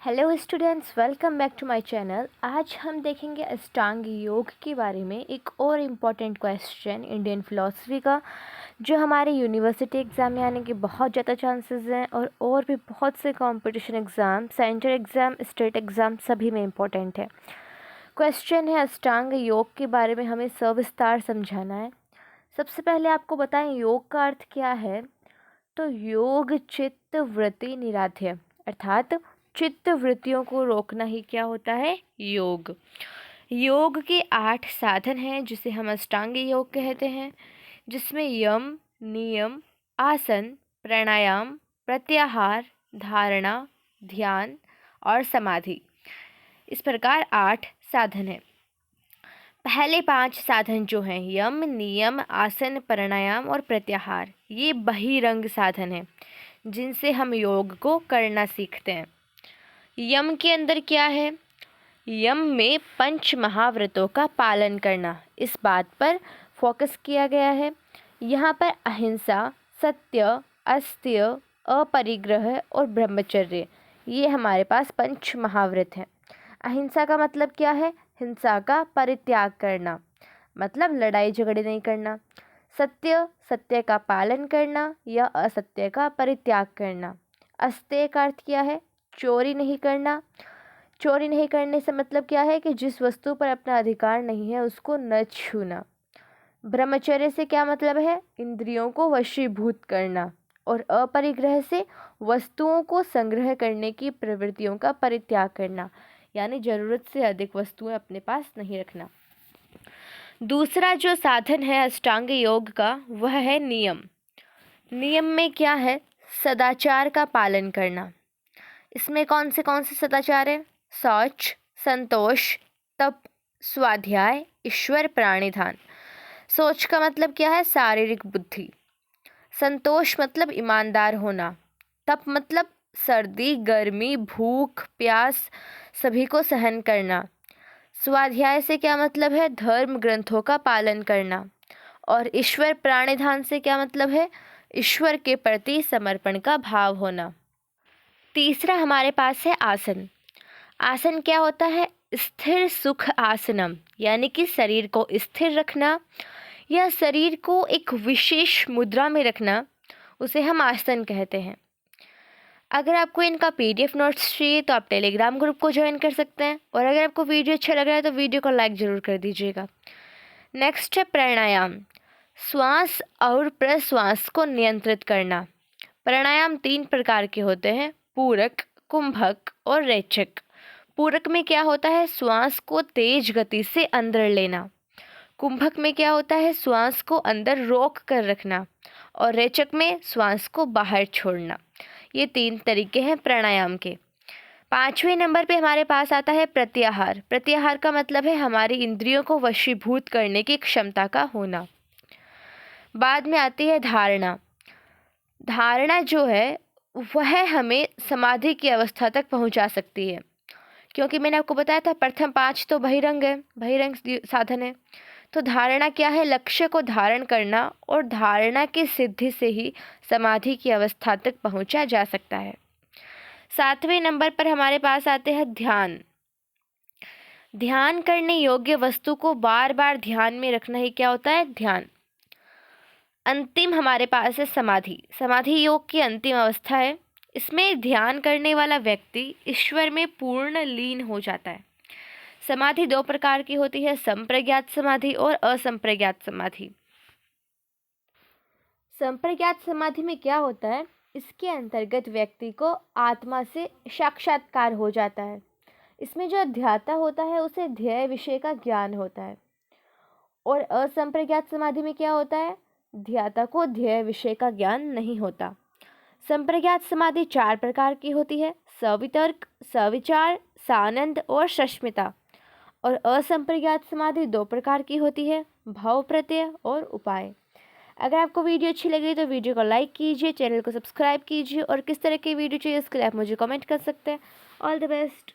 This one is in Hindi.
Hello students, welcome back to my channel. आज हम देखेंगे अष्टांग योग के बारे में एक और इम्पॉर्टेंट क्वेश्चन इंडियन फिलॉसफी का, जो हमारे यूनिवर्सिटी एग्ज़ाम में आने के बहुत ज़्यादा चांसेस हैं और भी बहुत से competition exam, centre exam, state exam सभी में इम्पॉर्टेंट है। क्वेश्चन है अष्टांग योग के बारे में हमें सविस्तार समझाना है। सबसे पहले आपको बताएं योग का अर्थ क्या है। तो योग चित्त वृत्ति निराध्य, अर्थात चित्त वृत्तियों को रोकना ही क्या होता है, योग। योग के 8 साधन हैं जिसे हम अष्टांग योग कहते हैं, जिसमें यम, नियम, आसन, प्राणायाम, प्रत्याहार, धारणा, ध्यान और समाधि, इस प्रकार 8 साधन हैं। पहले 5 साधन जो हैं यम, नियम, आसन, प्राणायाम और प्रत्याहार, ये बहिरंग साधन हैं जिनसे हम योग को करना सीखते हैं। यम के अंदर क्या है? यम में पंच महाव्रतों का पालन करना, इस बात पर फोकस किया गया है। यहाँ पर अहिंसा, सत्य, अस्त्य, अपरिग्रह और ब्रह्मचर्य, ये हमारे पास पंच महाव्रत हैं। अहिंसा का मतलब क्या है? हिंसा का परित्याग करना, मतलब लड़ाई झगड़े नहीं करना। सत्य, सत्य का पालन करना या असत्य का परित्याग करना। अस्त्य का अर्थ क्या है? चोरी नहीं करना। चोरी नहीं करने से मतलब क्या है कि जिस वस्तु पर अपना अधिकार नहीं है उसको न छूना। ब्रह्मचर्य से क्या मतलब है? इंद्रियों को वशीभूत करना। और अपरिग्रह से वस्तुओं को संग्रह करने की प्रवृत्तियों का परित्याग करना, यानी ज़रूरत से अधिक वस्तुएं अपने पास नहीं रखना। दूसरा जो साधन है अष्टांग योग का, वह है नियम। नियम में क्या है? सदाचार का पालन करना। इसमें कौन से सदाचार हैं? शौच, संतोष, तप, स्वाध्याय, ईश्वर प्राणिधान। सोच का मतलब क्या है? शारीरिक बुद्धि। संतोष मतलब ईमानदार होना। तप मतलब सर्दी, गर्मी, भूख, प्यास सभी को सहन करना। स्वाध्याय से क्या मतलब है? धर्म ग्रंथों का पालन करना। और ईश्वर प्राणिधान से क्या मतलब है? ईश्वर के प्रति समर्पण का भाव होना। तीसरा हमारे पास है आसन। आसन क्या होता है? स्थिर सुख आसनम, यानी कि शरीर को स्थिर रखना या शरीर को एक विशेष मुद्रा में रखना, उसे हम आसन कहते हैं। अगर आपको इनका पीडीएफ नोट्स चाहिए तो आप टेलीग्राम ग्रुप को ज्वाइन कर सकते हैं, और अगर आपको वीडियो अच्छा लग रहा है तो वीडियो को लाइक ज़रूर कर दीजिएगा। नेक्स्ट है प्राणायाम। श्वास और प्रश्वास को नियंत्रित करना। प्राणायाम 3 प्रकार के होते हैं, पूरक, कुंभक और रेचक। पूरक में क्या होता है? श्वास को तेज गति से अंदर लेना। कुंभक में क्या होता है? श्वास को अंदर रोक कर रखना। और रेचक में श्वास को बाहर छोड़ना। ये 3 तरीके हैं प्राणायाम के। 5वें नंबर पे हमारे पास आता है प्रत्याहार। प्रत्याहार का मतलब है हमारी इंद्रियों को वशीभूत करने की क्षमता का होना। बाद में आती है धारणा। धारणा जो है वह हमें समाधि की अवस्था तक पहुंचा सकती है, क्योंकि मैंने आपको बताया था प्रथम 5 तो बहिरंग है, बहिरंग साधन है। तो धारणा क्या है? लक्ष्य को धारण करना, और धारणा की सिद्धि से ही समाधि की अवस्था तक पहुंचा जा सकता है। 7वें नंबर पर हमारे पास आते हैं ध्यान। ध्यान करने योग्य वस्तु को बार बार ध्यान में रखना ही क्या होता है? ध्यान। अंतिम हमारे पास है समाधि। समाधि योग की अंतिम अवस्था है। इसमें ध्यान करने वाला व्यक्ति ईश्वर में पूर्ण लीन हो जाता है। समाधि 2 प्रकार की होती है, संप्रज्ञात समाधि और असंप्रज्ञात समाधि। संप्रज्ञात समाधि में क्या होता है? इसके अंतर्गत व्यक्ति को आत्मा से साक्षात्कार हो जाता है। इसमें जो ध्याता होता है उसे ध्येय विषय का ज्ञान होता है। और असंप्रज्ञात समाधि में क्या होता है? ध्याता को ध्येय विषय का ज्ञान नहीं होता। संप्रज्ञात समाधि 4 प्रकार की होती है, सवितर्क, सविचार, सानंद और सस्मिता। और असंप्रज्ञात समाधि 2 प्रकार की होती है, भाव प्रत्यय और उपाय। अगर आपको वीडियो अच्छी लगी तो वीडियो को लाइक कीजिए, चैनल को सब्सक्राइब कीजिए, और किस तरह की वीडियो चाहिए उसके लिए आप मुझे कमेंट कर सकते हैं। All the best.